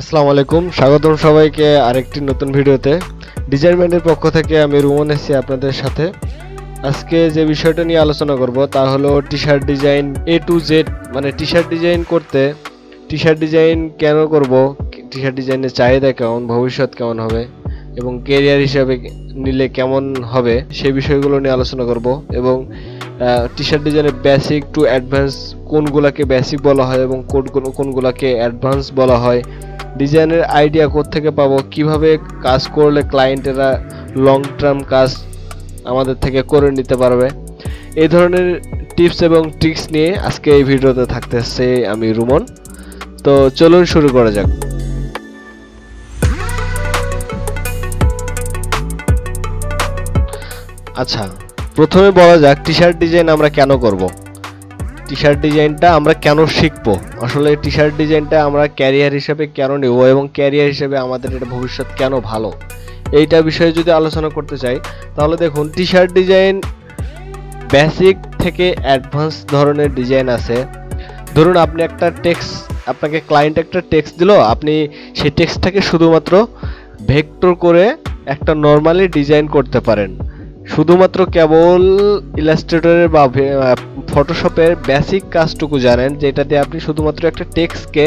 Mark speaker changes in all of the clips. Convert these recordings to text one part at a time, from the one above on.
Speaker 1: আসসালামু আলাইকুম, স্বাগতম সবাইকে আরেকটি নতুন ভিডিওতে। ডিজাইনমেন্টের পক্ষ থেকে আমি রুমন এসেছি আপনাদের সাথে। আজকে যে বিষয়টা নিয়ে আলোচনা করব তা হলো T shirt design A to Z. মানে টি শার্ট ডিজাইন করতে, টি শার্ট ডিজাইন কেন করব, টি শার্ট ডিজাইনের চাহিদা কেমন, ভবিষ্যৎ কেমন হবে এবং কেরিয়ার হিসাবে নিলে কেমন হবে সেই বিষয়গুলো নিয়ে আলোচনা করব। এবং টি শার্ট ডিজাইনের বেসিক টু অ্যাডভান্স, কোনগুলোকে বেসিক বলা হয় এবং কোনগুলোকে অ্যাডভান্স বলা হয়, ডিজাইনের আইডিয়া কোত্থেকে পাবো, কিভাবে কাজ করলে ক্লায়েন্টেরা লং টার্ম কাজ আমাদের থেকে করে নিতে পারবে, এই ধরনের টিপস এবং ট্রিক্স নিয়ে আজকে এই ভিডিওতে থাকতেছে আমি রুমন। তো চলুন শুরু করা যাক। আচ্ছা, প্রথমে বলা যাক টি শার্ট ডিজাইন আমরা কেন করব, টি শার্ট ডিজাইনটা আমরা কেন শিখবো, আসলে টি শার্ট ডিজাইনটা আমরা ক্যারিয়ার হিসেবে কেন নেব এবং ক্যারিয়ার হিসেবে আমাদের এটা ভবিষ্যৎ কেন ভালো, এইটা বিষয়ে যদি আলোচনা করতে চাই তাহলে দেখুন, টি শার্ট ডিজাইন বেসিক থেকে অ্যাডভান্স ধরনের ডিজাইন আছে। ধরুন আপনি একটা টেক্সট, আপনাকে ক্লায়েন্ট একটা টেক্সট দিল, আপনি সেই টেক্সটটাকে শুধুমাত্র ভেক্টর করে একটা নর্মালি ডিজাইন করতে পারেন। শুধুমাত্র কেবল ইলাস্ট্রেটরের বা ফটোশপের বেসিক কাজটুকু জানেন, যেটা দিয়ে আপনি শুধুমাত্র একটা টেক্সটকে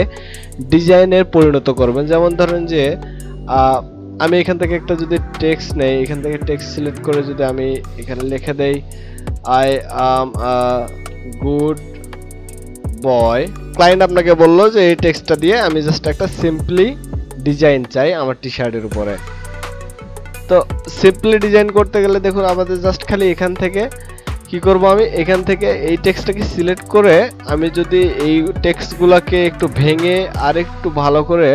Speaker 1: ডিজাইনের পরিণত করবেন। যেমন ধরেন যে আমি এখান থেকে একটা যদি টেক্সট নেই, এখান থেকে টেক্সট সিলেক্ট করে যদি আমি এখানে লিখে দেই I am a good boy, client আপনাকে বললো যে এই টেক্সটটা দিয়ে আমি জাস্ট একটা সিম্পলি ডিজাইন চাই আমার টি শার্টের উপরে। তো সিম্পলি ডিজাইন করতে গেলে দেখুন আমাদের জাস্ট খালি এখান থেকে কি করব, আমি এখান থেকে এই টেক্সটটাকে সিলেক্ট করে আমি যদি এই টেক্সটগুলোকে একটু ভেঙে আর একটু ভালো করে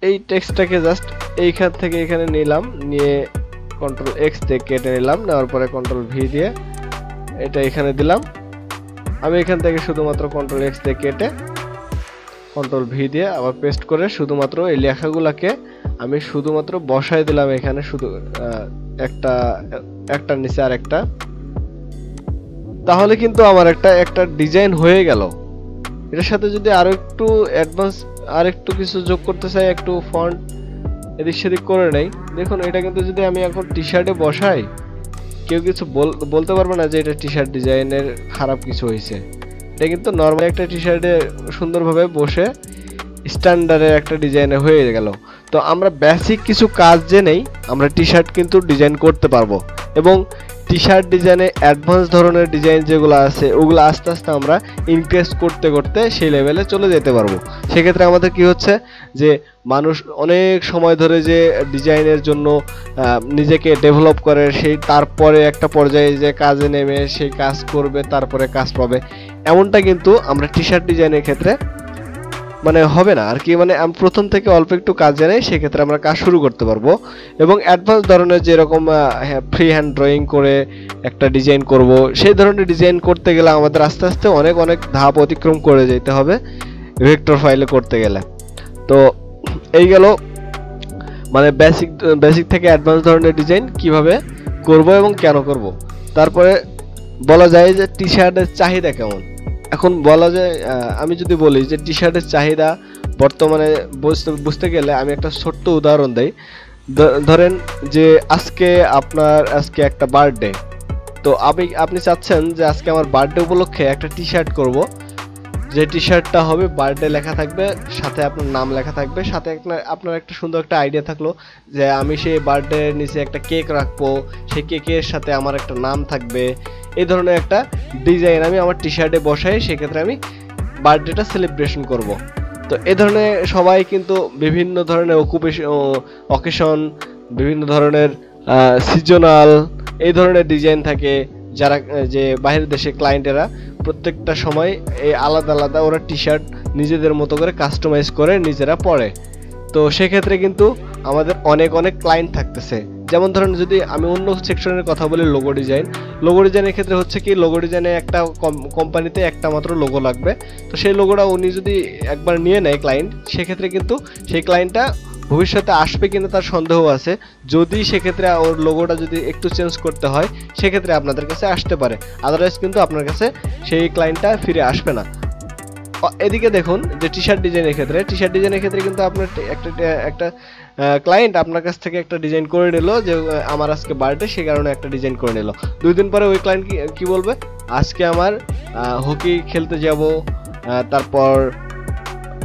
Speaker 1: এই টেক্সটটাকে জাস্ট এইখান থেকে এখানে নিলাম, নিয়ে কন্ট্রোল এক্স দিয়ে কেটে নিলাম, নেওয়ার পরে কন্ট্রোল ভি দিয়ে এটা এখানে দিলাম। আমি এখান থেকে শুধুমাত্র কন্ট্রোল এক্স দিয়ে কেটে কন্ট্রোল ভি দিয়ে আবার পেস্ট করে শুধুমাত্র এই লেখাগুলোকে আমি শুধুমাত্র বসায় দিলাম এখানে, শুধু একটা নিচে আর একটা, তাহলে কিন্তু আমার একটা ডিজাইন হয়ে গেল। এটার সাথে যদি আরো একটু অ্যাডভান্স আর একটু কিছু যোগ করতে চাই, একটু ফন্ট এদিক সেদিক করে নেই, দেখুন এটা কিন্তু যদি আমি এখন টি শার্টে বসাই, কেউ কিছু বলতে পারবে না যে এটা টি শার্ট ডিজাইনের খারাপ কিছু হয়েছে। এটা কিন্তু নর্মাল একটা টি শার্টে সুন্দরভাবে বসে স্ট্যান্ডার্ডের একটা ডিজাইনে হয়ে গেল। তো আমরা বেসিক কিছু কাজ জেনেই আমরা টি শার্ট কিন্তু ডিজাইন করতে পারবো, এবং টি শার্ট ডিজাইনে অ্যাডভান্স ধরনের ডিজাইন যেগুলো আছে ওগুলো আস্তে আস্তে আমরা ইনক্রিজ করতে করতে সেই লেভেলে চলে যেতে পারবো। সেক্ষেত্রে আমাদের কি হচ্ছে যে মানুষ অনেক সময় ধরে যে ডিজাইনের জন্য নিজেকে ডেভেলপ করে, সেই তারপরে একটা পর্যায়ে যে কাজে নেমে সেই কাজ করবে, তারপরে কাজ পাবে, এমনটা কিন্তু আমরা টি শার্ট ডিজাইনের ক্ষেত্রে মানে হবে না আর কি। মানে আমি প্রথম থেকে অল্প একটু কাজ জানাই, সেক্ষেত্রে আমরা কাজ শুরু করতে পারবো। এবং অ্যাডভান্স ধরনের যেরকম ফ্রি হ্যান্ড ড্রয়িং করে একটা ডিজাইন করব, সেই ধরনের ডিজাইন করতে গেলে আমাদের আস্তে আস্তে অনেক ধাপ অতিক্রম করে যেতে হবে ভেক্টর ফাইলে করতে গেলে। তো এই গেল মানে বেসিক থেকে অ্যাডভান্স ধরনের ডিজাইন কিভাবে করব এবং কেন করব। তারপরে বলা যায় যে টি শার্টের চাহিদা কেমন। এখন বলা যায়, আমি যদি বলি যে টি শার্টের চাহিদা বর্তমানে বুঝতে গেলে আমি একটা ছোট্ট উদাহরণ দেই। ধরেন যে আজকে একটা বার্থডে, তো আপনি চাচ্ছেন যে আজকে আমার বার্থডে উপলক্ষে একটা টি শার্ট করব, যে টি শার্টটা হবে বার্থডে লেখা থাকবে, সাথে আপনার নাম লেখা থাকবে, সাথে আপনার একটা সুন্দর একটা আইডিয়া থাকলো যে আমি সেই বার্থডের নিচে একটা কেক রাখবো, সেই কেকের সাথে আমার একটা নাম থাকবে, এই ধরনের একটা ডিজাইন আমি আমার টি শার্টে বসাই, সেক্ষেত্রে আমি বার্থডেটা সেলিব্রেশন করব। তো এই ধরনের সবাই কিন্তু বিভিন্ন ধরনের অকেশন, বিভিন্ন ধরনের সিজনাল এই ধরনের ডিজাইন থাকে, যারা যে বাইরের দেশে ক্লায়েন্টেরা প্রত্যেকটা সময় এই আলাদা আলাদা ওরা টি শার্ট নিজেদের মতো করে কাস্টমাইজ করে নিজেরা পরে। তো সেক্ষেত্রে কিন্তু আমাদের অনেক ক্লায়েন্ট থাকতেছে। যেমন ধরেন যদি আমি অন্য সেকশনের কথা বলি, লোগো ডিজাইনের ক্ষেত্রে হচ্ছে কি, লোগো ডিজাইনে একটা কোম্পানিতে একটা মাত্র লোগো লাগবে। তো সেই লোগোটা উনি যদি একবার নিয়ে নেয় ক্লায়েন্ট, সেক্ষেত্রে কিন্তু সেই ক্লায়েন্টটা ভবিষ্যতে আসবে কিনা তার সন্দেহ আছে। যদি সেক্ষেত্রে ওর লোগোটা যদি একটু চেঞ্জ করতে হয়, সেক্ষেত্রে আপনাদের কাছে আসতে পারে, আদারওয়াইজ কিন্তু আপনার কাছে সেই ক্লায়েন্টটা ফিরে আসবে না। এদিকে দেখুন যে টি শার্ট ডিজাইনের ক্ষেত্রে কিন্তু আপনার একটা ক্লায়েন্ট আপনার কাছ থেকে একটা ডিজাইন করে নিল যে আমার আজকে বার্থডে, সেই কারণে একটা ডিজাইন করে নিল। 2 দিন পরে ওই ক্লায়েন্ট কি বলবে, আজকে আমার হকি খেলতে যাব, তারপর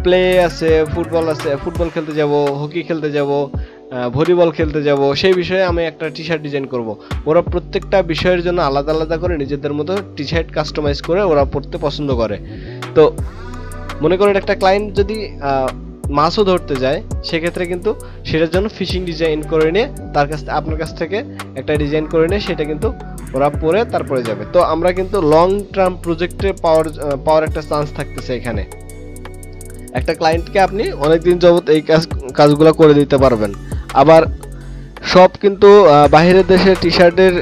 Speaker 1: প্লে আছে, ফুটবল খেলতে যাব, হকি খেলতে যাব, ভলিবল খেলতে যাব, সেই বিষয়ে আমি একটা টি শার্ট ডিজাইন করব। ওরা প্রত্যেকটা বিষয়ের জন্য আলাদা আলাদা করে নিজেদের মতো টি শার্ট কাস্টমাইজ করে ওরা পড়তে পছন্দ করে। তো মনে করেন একটা ক্লায়েন্ট যদি মাছও ধরতে যায়, সেক্ষেত্রে কিন্তু সেটার জন্য ফিশিং ডিজাইন করে নিয়ে আপনার কাছ থেকে একটা ডিজাইন করে নিয়ে সেটা কিন্তু ওরা পরে তারপরে যাবে। তো আমরা কিন্তু লং টার্ম প্রজেক্টে পাওয়ার একটা চান্স থাকতেছে এখানে। একটা ক্লায়েন্টকে আপনি অনেকদিন যাবত এই কাজগুলো করে দিতে পারবেন। আবার সব কিন্তু বাইরের দেশে টি শার্টের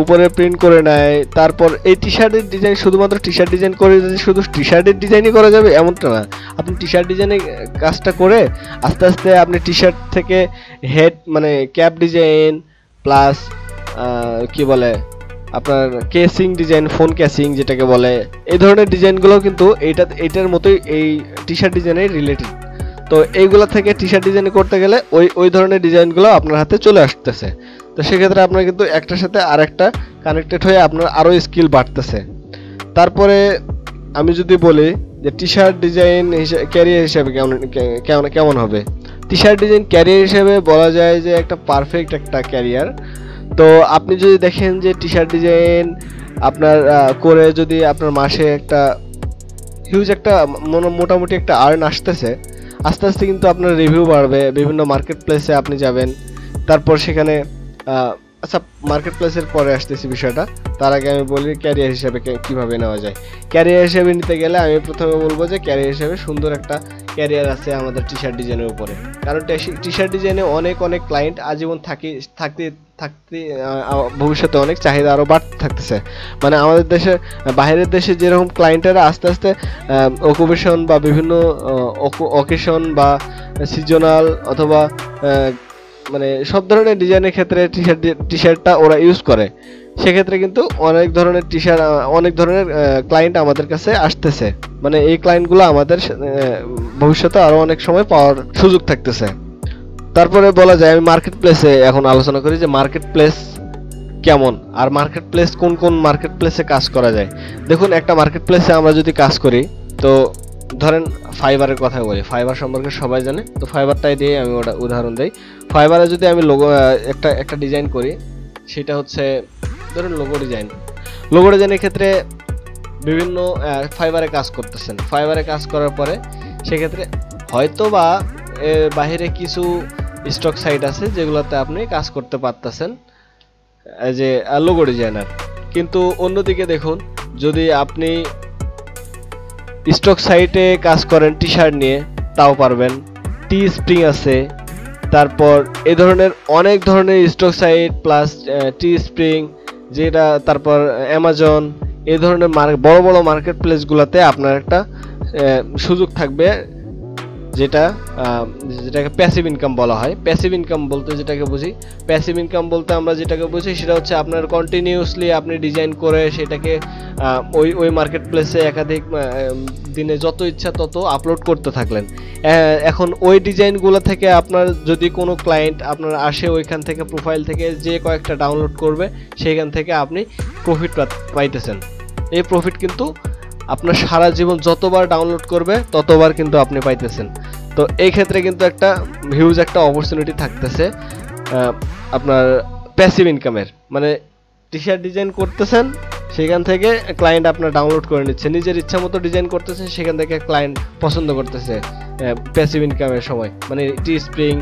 Speaker 1: উপরে প্রিন্ট করে নেয়, তারপর এই টি শার্টের ডিজাইন শুধুমাত্র টি শার্ট ডিজাইন করে শুধু টি শার্টের ডিজাইনই করা যাবে এমনটা না। আপনি টি শার্ট ডিজাইনের কাজটা করে আস্তে আস্তে আপনি টি শার্ট থেকে হেড মানে ক্যাপ ডিজাইন প্লাস কি বলে আপনার কেসিং ডিজাইন, ফোন কেসিং যেটাকে বলে, এই ধরনের ডিজাইনগুলো কিন্তু এইটার মতোই এই টি শার্ট ডিজাইনের রিলেটেড। তো এইগুলো থেকে টি শার্ট ডিজাইন করতে গেলে ওই ধরনের ডিজাইনগুলো আপনার হাতে চলে আসতেছে। তো সেক্ষেত্রে আপনার কিন্তু একটার সাথে আরেকটা কানেক্টেড হয়ে আপনার আরও স্কিল বাড়তেছে। তারপরে আমি যদি বলি যে টি শার্ট ডিজাইন ক্যারিয়ার হিসেবে কেমন হবে, টি শার্ট ডিজাইন ক্যারিয়ার হিসেবে বলা যায় যে একটা পারফেক্ট একটা ক্যারিয়ার। তো আপনি যদি দেখেন যে টি শার্ট ডিজাইন আপনার করে যদি আপনার মাসে একটা হিউজ একটা মোটামুটি একটা আর্ন আসতেছে, আস্তে আস্তে কিন্তু আপনার রিভিউ বাড়বে, বিভিন্ন মার্কেট প্লেসে আপনি যাবেন। তারপর সেখানে আচ্ছা মার্কেট প্লেসের পরে আসতেছি বিষয়টা, তার আগে আমি বলি ক্যারিয়ার হিসেবে কিভাবে নেওয়া যায়। ক্যারিয়ার হিসেবে নিতে গেলে আমি প্রথমে বলবো যে ক্যারিয়ার হিসেবে সুন্দর একটা ক্যারিয়ার আছে আমাদের টি শার্ট ডিজাইনের উপরে। কারণ টি শার্ট ডিজাইনে অনেক ক্লায়েন্ট আজীবন থাকতে ভবিষ্যতে অনেক চাহিদা আরও বাড়তে থাকতেছে। মানে আমাদের দেশে বাইরের দেশে যেরকম ক্লায়েন্টেরা আস্তে আস্তে অকুপেশন বা বিভিন্ন অকেশন বা সিজনাল অথবা মানে সব ধরনের ডিজাইনের ক্ষেত্রে টি শার্টটা ওরা ইউজ করে, সেক্ষেত্রে কিন্তু অনেক ধরনের ক্লায়েন্ট আমাদের কাছে আসতেছে। মানে এই ক্লায়েন্টগুলো আমাদের ভবিষ্যতে আরও অনেক সময় পাওয়ার সুযোগ থাকতেছে। তারপরে বলা যায় আমি মার্কেট প্লেসে এখন আলোচনা করি যে মার্কেট প্লেস কেমন, আর মার্কেট প্লেস কোন মার্কেট প্লেসে কাজ করা যায়। দেখুন একটা মার্কেট প্লেসে আমরা যদি কাজ করি, তো ধরেন ফাইবারের কথা বলি, ফাইবার সম্পর্কে সবাই জানে, তো ফাইবারটাই দিয়ে আমি ওটা উদাহরণ দিই। ফাইবারে যদি আমি একটা ডিজাইন করি, সেটা হচ্ছে ধরুন লোগো ডিজাইনের ক্ষেত্রে বিভিন্ন ফাইবারে কাজ করতেছেন। ফাইবারে কাজ করার পরে সেক্ষেত্রে হয়তো বা বাইরে কিছু স্টক সাইট আছে যেগুলোতে আপনি কাজ করতে পারতেছেন যে লোগো ডিজাইনার। কিন্তু অন্যদিকে দেখুন, যদি আপনি স্টক সাইটে কাজ করেন টি শার্ট নিয়ে, তাও পারবেন। টি স্প্রিং আছে, তারপর এই ধরনের অনেক ধরনের স্টক সাইট প্লাস টি স্প্রিং যেটা, তারপর অ্যামাজন, এই ধরনের বড় বড় মার্কেট প্লেসগুলোতে আপনার একটা সুযোগ থাকবে, যেটাকে প্যাসিভ ইনকাম বলা হয়। প্যাসিভ ইনকাম বলতে আমরা যেটাকে বুঝি সেটা হচ্ছে আপনার কন্টিনিউয়াসলি আপনি ডিজাইন করে সেটাকে ওই মার্কেট প্লেসে একাধিক দিনে যত ইচ্ছা তত আপলোড করতে থাকলেন। এখন ওই ডিজাইনগুলো থেকে আপনার যদি কোনো ক্লায়েন্ট আপনার আসে, ওইখান থেকে প্রোফাইল থেকে যে কয়েকটা ডাউনলোড করবে, সেইখান থেকে আপনি প্রফিট পাইতেছেন। এই প্রফিট কিন্তু আপনার সারা জীবন যতবার ডাউনলোড করবে ততবার কিন্তু আপনি পাইতেছেন। তো এই ক্ষেত্রে কিন্তু একটা হিউজ একটা অপরচুনিটি থাকতেছে আপনার প্যাসিভ ইনকামের। মানে টি শার্ট ডিজাইন করতেছেন, সেখান থেকে ক্লায়েন্ট আপনার ডাউনলোড করে নিচ্ছে, নিজের ইচ্ছা মতো ডিজাইন করতেছে, সেখান থেকে ক্লায়েন্ট পছন্দ করতেছে প্যাসিভ ইনকামের সময়। মানে টি স্প্রিং,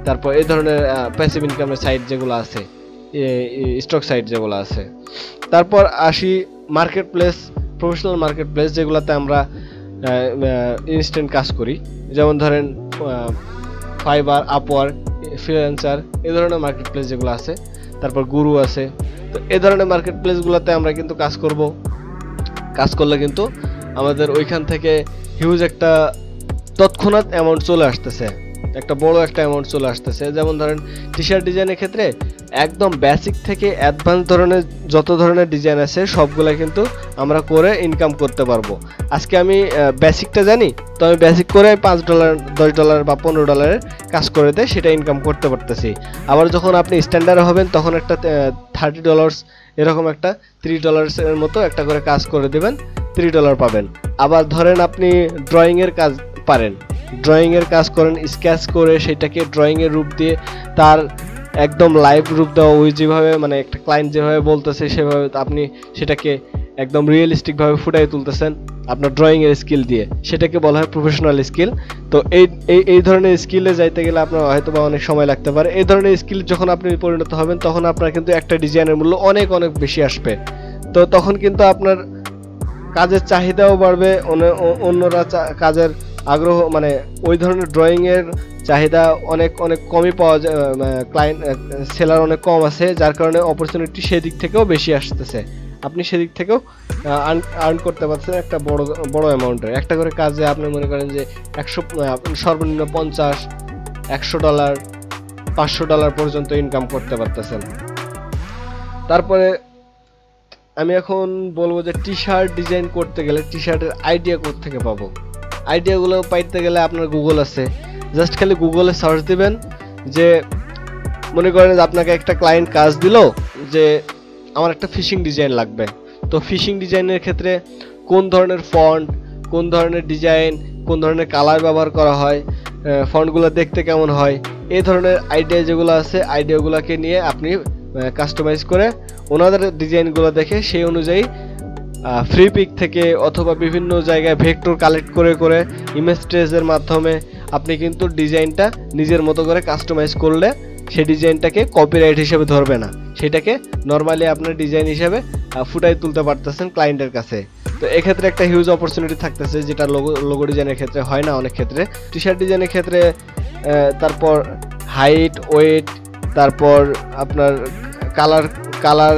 Speaker 1: তারপর এই ধরনের প্যাসিভ ইনকামের সাইট যেগুলো আছে, স্টক সাইট যেগুলো আছে। তারপর আসি market place, professional market place যেগুলোতে আমরা ইনস্ট্যান্ট কাজ করি, যেমন ধরেন ফাইবার, আপওয়ার্ক, ফ্রিল্যান্সার, এই ধরনের মার্কেট প্লেস যেগুলো আছে। তারপর গুরু আছে। তো এই ধরনের মার্কেট প্লেসগুলোতে আমরা কিন্তু কাজ করলে কিন্তু আমাদের ওইখান থেকে হিউজ একটা তৎক্ষণাৎ অ্যামাউন্ট চলে আসতেছে। একটা বড় একটা অ্যামাউন্ট চলে আসতেছে। যেমন ধরেন টি শার্ট ডিজাইনের ক্ষেত্রে একদম বেসিক থেকে অ্যাডভান্স ধরনের যত ধরনের ডিজাইন আছে সবগুলা কিন্তু আমরা করে ইনকাম করতে পারবো। আজকে আমি বেসিকটা জানি, তো আমি বেসিক করে $5 $10 বা $15 কাজ করে দেয় সেটা ইনকাম করতে পারতেছি। আবার যখন আপনি স্ট্যান্ডার্ড হবেন তখন একটা $30 এরকম একটা $3 এর মতো একটা করে কাজ করে দেবেন, $3 পাবেন। আবার ধরেন আপনি ড্রয়িং এর কাজ পারেন, ড্রয়িং এর কাজ করেন, স্কেচ করে সেটাকে ড্রয়িং এর রূপ দিয়ে তার একদম লাইভ রূপ দেওয়া, ওই যেভাবে মানে একটা ক্লায়েন্ট যেভাবে বলতেছে সেভাবে আপনি সেটাকে একদম রিয়েলিস্টিক ভাবে ফুটিয়ে তুলতেছেন আপনার ড্রয়িং এর স্কিল দিয়ে, সেটাকে বলা হয় প্রফেশনাল স্কিল। তো এই ধরনের স্কিলে যাইতে গেলে আপনার হয়তো বা অনেক সময় লাগতে পারে। এই ধরনের স্কিল যখন আপনি পরিণত হবেন তখন আপনার কিন্তু একটা ডিজাইনের মূল্য অনেক অনেক বেশি আসবে। তো তখন কিন্তু আপনার কাজের চাহিদাও বাড়বে, অন্যরা কাজের আগ্রহ মানে ওই ধরনের ড্রয়িং এর চাহিদা অনেক অনেক কমই পাওয়া যায়, ক্লায়েন্ট সেলার অনেক কম আছে, যার কারণে অপরচুনিটি সেদিক থেকেও বেশি আসতেছে। আপনি সেদিক থেকেও আর্ন করতে পারছেন একটা বড় অ্যামাউন্টের। একটা করে কাজে আপনি মনে করেন যে সর্বনিম্ন $50, $100, $500 পর্যন্ত ইনকাম করতে পারতেছেন। তারপরে আমি এখন বলবো যে টি শার্ট ডিজাইন করতে গেলে টি শার্টের আইডিয়া কোথা থেকে পাবো। আইডিয়াগুলো পাইতে গেলে আপনার গুগল আছে, জাস্ট খালি গুগলে সার্চ দিবেন যে মনে করেন আপনাকে একটা ক্লায়েন্ট কাজ দিল যে আমার একটা ফিশিং ডিজাইন লাগবে। তো ফিশিং ডিজাইনের ক্ষেত্রে কোন ধরনের ফন্ট, কোন ধরনের ডিজাইন, কোন ধরনের কালার ব্যবহার করা হয়, ফন্টগুলো দেখতে কেমন হয়, এই ধরনের আইডিয়া যেগুলো আছে আইডিয়াগুলোকে নিয়ে আপনি কাস্টমাইজ করে ওনাদের ডিজাইনগুলো দেখে সেই অনুযায়ী ফ্রি পিক থেকে অথবা বিভিন্ন জায়গায় ভেক্টর কালেক্ট করে করে ইমেজ ট্রেসের মাধ্যমে আপনি কিন্তু ডিজাইনটা নিজের মতো করে কাস্টমাইজ করলে সেই ডিজাইনটাকে কপিরাইট হিসেবে ধরবে না, সেটাকে নর্মালি আপনার ডিজাইন হিসেবে ফুটাই তুলতে পারতেছেন ক্লায়েন্টের কাছে। তো এক্ষেত্রে একটা হিউজ অপরচুনিটি থাকতেছে, যেটা লোগো ডিজাইনের ক্ষেত্রে হয় না অনেক ক্ষেত্রে। টি শার্ট ডিজাইনের ক্ষেত্রে তারপর হাইট, ওয়েট, তারপর আপনার কালার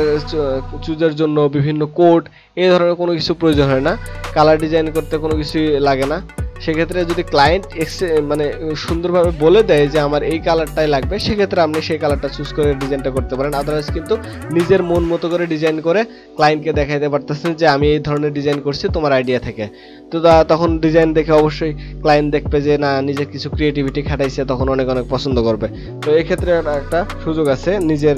Speaker 1: চুজের জন্য বিভিন্ন কোড, এই ধরনের কোনো কিছু প্রয়োজন হয় না। কালার ডিজাইন করতে কোনো কিছুই লাগে না। সেক্ষেত্রে যদি ক্লায়েন্ট মানে সুন্দরভাবে বলে দেয় যে আমার এই কালারটাই লাগবে, সেক্ষেত্রে আপনি সেই কালারটা চুজ করে ডিজাইনটা করতে পারেন। আদারওয়াইজ কিন্তু নিজের মন মতো করে ডিজাইন করে ক্লায়েন্টকে দেখাইতে পারতেছেন যে আমি এই ধরনের ডিজাইন করছি তোমার আইডিয়া থেকে। তো তখন ডিজাইন দেখে অবশ্যই ক্লায়েন্ট দেখবে যে না, নিজের কিছু ক্রিয়েটিভিটি খাটাইছে, তখন অনেক অনেক পছন্দ করবে। তো এক্ষেত্রে একটা সুযোগ আছে নিজের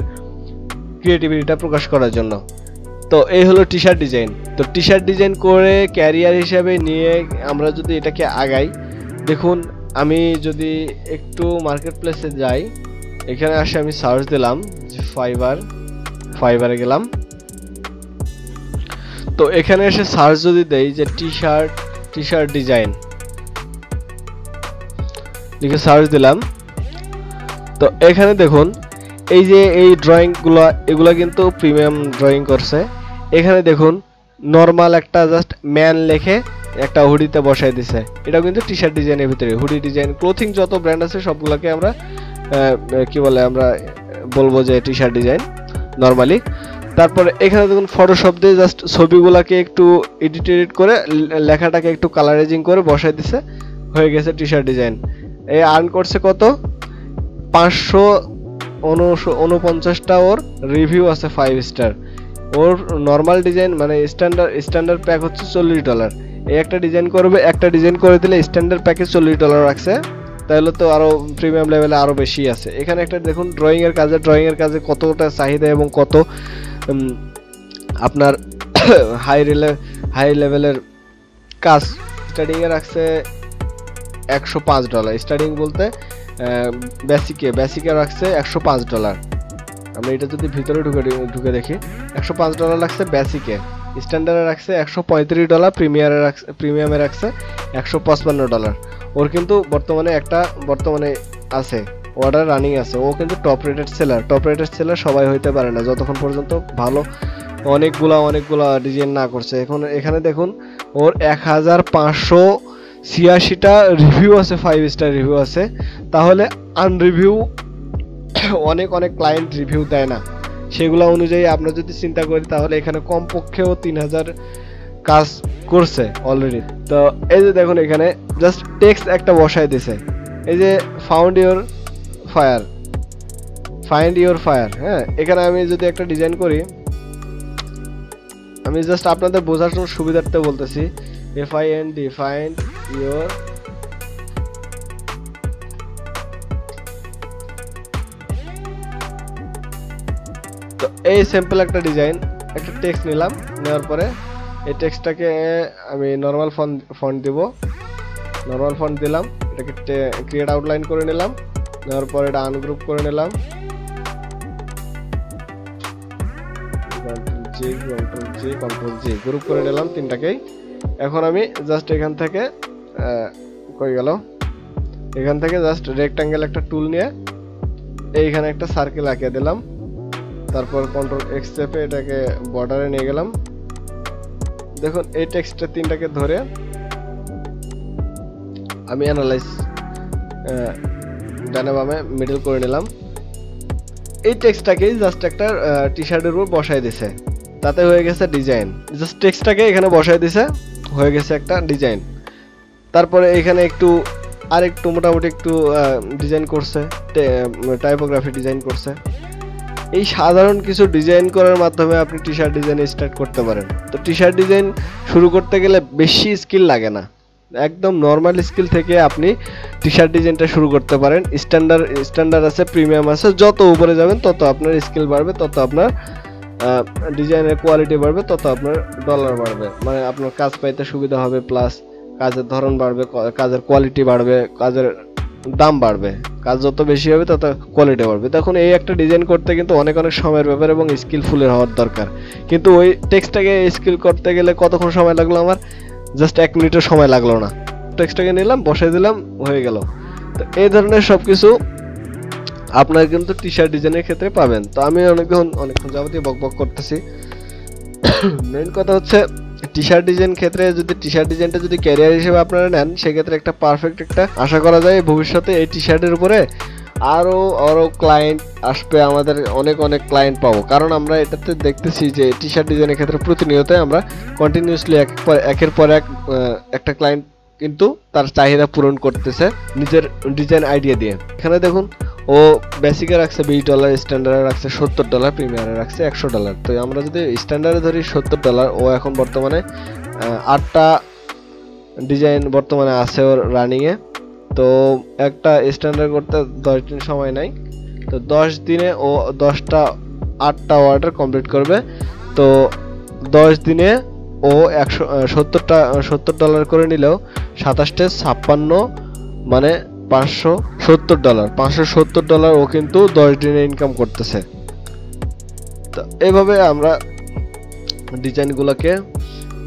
Speaker 1: ক্রিয়েটিভিটিটা প্রকাশ করার জন্য। তো এই হলো টি শার্ট ডিজাইন। তো টি শার্ট ডিজাইন করে ক্যারিয়ার হিসাবে নিয়ে আমরা যদি এটাকে আগাই, দেখুন আমি যদি একটু মার্কেট প্লেসে যাই, এখানে আসে আমি সার্চ দিলাম যে ফাইবারে গেলাম। তো এখানে এসে সার্চ যদি দেই যে টি শার্ট ডিজাইন লিখে সার্চ দিলাম, তো এখানে দেখুন এই যে এই ড্রয়িংগুলো এগুলা কিন্তু প্রিমিয়াম ড্রয়িং করছে। এখানে দেখুন নর্মাল একটা জাস্ট ম্যান লেখে একটা হুডিতে বসাই দিছে, এটাও কিন্তু টি শার্ট ডিজাইনের ভিতরে। হুডি ডিজাইন, ক্লোথিং যত ব্র্যান্ড আছে সবগুলোকে আমরা কি বলে আমরা বলবো যে টি শার্ট ডিজাইন নর্মালি। তারপরে এখানে দেখুন ফটোশপ দিয়ে জাস্ট ছবিগুলোকে একটু এডিট করে লেখাটাকে একটু কালারাইজিং করে বসাই দিছে, হয়ে গেছে টি শার্ট ডিজাইন। এই আর্ন করছে কত, 549টা ওর রিভিউ আছে 5 স্টার। ওর নর্মাল ডিজাইন মানে স্ট্যান্ডার্ড প্যাক হচ্ছে $40। এই একটা ডিজাইন করে দিলে স্ট্যান্ডার্ড প্যাকে $40 রাখছে, তাহলে তো আরো প্রিমিয়াম লেভেলে আরো বেশি আছে। এখানে একটা দেখুন ড্রয়িং এর কাজে কতটা চাহিদা এবং কত আপনার হাই লেভেলের কাজ। স্টার্টিং এ রাখছে $105, স্টার্টিং বলতে বেসিকে রাখছে $105। আমরা এটা যদি ভিতরে ঢুকে দেখি, $105 লাগছে বেসিকে, স্ট্যান্ডার্ডে রাখছে $135, প্রিমিয়ামে রাখছে $155। ওর কিন্তু বর্তমানে আছে অর্ডার রানিং আছে। ও কিন্তু টপ রেটেড সেলার সবাই হইতে পারে না যতক্ষণ পর্যন্ত ভালো অনেকগুলা ডিজাইন না করছে। এখানে দেখুন ওর 1586টা রিভিউ আছে, 5 স্টার রিভিউ আছে। তাহলে আনরিভিউ অনেক ক্লায়েন্ট রিভিউ দেয় না, সেগুলো অনুযায়ী আমরা যদি চিন্তা করি তাহলে এখানে কমপক্ষেও 3000 কাজ করছে অলরেডি। তো এই যে দেখুন এখানে জাস্ট টেক্সট একটা বসায় দিছে, এই যে ফাইন্ড ইওর ফায়ার, হ্যাঁ, এখানে আমি যদি একটা ডিজাইন করি, আমি জাস্ট আপনাদের বোঝার জন্য সুবিধার্থে বলতেছি, FIND ফাইন্ড ইওর তো এই সিম্পল একটা ডিজাইন, একটা টেক্সট নিলাম, নেওয়ার পরে এই টেক্সটটাকে আমি নরমাল ফন্ট দিব, নরমাল ফন্ট দিলাম, এটাকে ক্রিয়েট আউটলাইন করে নিলাম, নেওয়ার পরে এটা আনগ্রুপ করে নিলাম, কন্ট্রোল জি গ্রুপ করে নিলাম তিনটাকেই। এখন আমি জাস্ট এখান থেকে কই গেল, এখান থেকে জাস্ট রেক্টাঙ্গেল একটা টুল নিয়ে এইখানে একটা সার্কেল আঁকিয়ে দিলাম, তারপর কন্ট্রোল এক্স চেপে এটাকে বর্ডারে নিয়ে গেলাম। দেখুন এই টেক্সটটা তিনটাকে ধরে আমি অ্যানালাইজ ডানে বামে মিডল করে নিলাম। এই টেক্সটটাকে জাস্ট একটা টি শার্টের উপর বসাই দিছে, তাতে হয়ে গেছে ডিজাইন। জাস্ট টেক্সটটাকে এখানে বসাই দিছে, হয়ে গেছে একটা ডিজাইন। তারপরে এখানে একটু মোটামুটি একটু ডিজাইন করছে, টাইপোগ্রাফি ডিজাইন করছে। এই সাধারণ কিছু ডিজাইন করার মাধ্যমে আপনি টি শার্ট ডিজাইন স্টার্ট করতে পারেন। তো টি শার্ট ডিজাইন শুরু করতে গেলে বেশি স্কিল লাগে না, একদম নর্মাল স্কিল থেকে আপনি টি শার্ট ডিজাইনটা শুরু করতে পারেন। স্ট্যান্ডার্ড আছে, প্রিমিয়াম আছে, যত উপরে যাবেন তত আপনার স্কিল বাড়বে, তত আপনার ডিজাইনের কোয়ালিটি বাড়বে, তত আপনার ডলার বাড়বে, মানে আপনার কাজ পাইতে সুবিধা হবে, প্লাস কাজের ধরন বাড়বে, কাজের কোয়ালিটি বাড়বে, কাজের দাম বাড়বে। কাজ যত বেশি হবে তত কোয়ালিটি বাড়বে। তখন এই একটা ডিজাইন করতে কিন্তু অনেক সময়ের ব্যাপার এবং স্কিলফুলের হওয়ার দরকার। কিন্তু ওই টেক্সটটাকে স্কিল করতে গেলে কতক্ষণ সময় লাগলো আমার? জাস্ট 1 মিনিটের সময় লাগলো না। টেক্সটটাকে নিলাম, বসাই দিলাম, হয়ে গেল। তো এই ধরনের সবকিছু আপনার কিন্তু টি শার্ট ডিজাইনের ক্ষেত্রে পাবেন। তো আমি অনেকক্ষণ যাবতীয় বকবক করতেছি। মেইন কথা হচ্ছে টি শার্ট ডিজাইন ক্ষেত্রে যদি টি শার্ট ডিজাইনটা যদি ক্যারিয়ার হিসেবে আপনারা নেন, সেক্ষেত্রে একটা পারফেক্ট একটা আশা করা যায় ভবিষ্যতে এই টি শার্টের উপরে আরো ক্লায়েন্ট আসবে, আমাদের অনেক ক্লায়েন্ট পাবো। কারণ আমরা এটাতে দেখতেছি যে টি শার্ট ডিজাইনের ক্ষেত্রে প্রতিনিয়ত আমরা কন্টিনিউয়াসলি একের পর একটা ক্লায়েন্ট কিন্তু তার চাহিদা পূরণ করতেছে নিজের ডিজাইন আইডিয়া দিয়ে। এখানে দেখুন ও বেসিকে রাখছে $20, স্ট্যান্ডার্ডে রাখছে $70, প্রিমিয়ারে রাখছে $100। তো আমরা যদি স্ট্যান্ডার্ডে ধরি $70, ও এখন বর্তমানে 8টা ডিজাইন বর্তমানে আছে ওর রানিংয়ে। তো একটা স্ট্যান্ডার্ড করতে 10 দিন সময় নাই। তো 10 দিনে ও 8টা অর্ডার কমপ্লিট করবে। তো 10 দিনে ও $70 করে নিলেও 2756 মানে $570 ও কিন্তু 10 দিনে ইনকাম করতেছে। তো এইভাবে আমরা ডিজাইনগুলোকে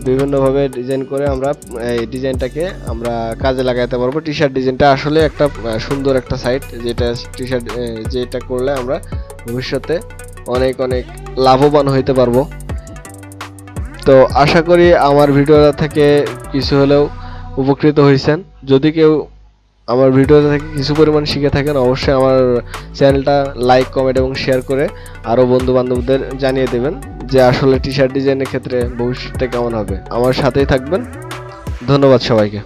Speaker 1: বিভিন্নভাবে ডিজাইন করে আমরা এই ডিজাইনটাকে আমরা কাজে লাগাতে পারবো। টি শার্ট ডিজাইনটা আসলে একটা সুন্দর একটা সাইট, যেটা টি শার্ট যেটা করলে আমরা ভবিষ্যতে অনেক লাভবান হইতে পারবো। তো আশা করি আমার ভিডিওটা থেকে কিছু হলেও উপকৃত হয়েছেন। যদি কেউ আমার ভিডিওটা থেকে কিছু পরিমাণ শিখে থাকেন, অবশ্যই আমার চ্যানেলটা লাইক, কমেন্ট এবং শেয়ার করে আরও বন্ধু বান্ধবদের জানিয়ে দেবেন যে আসলে টি শার্ট ডিজাইনের ক্ষেত্রে ভবিষ্যতে কেমন হবে। আমার সাথেই থাকবেন। ধন্যবাদ সবাইকে।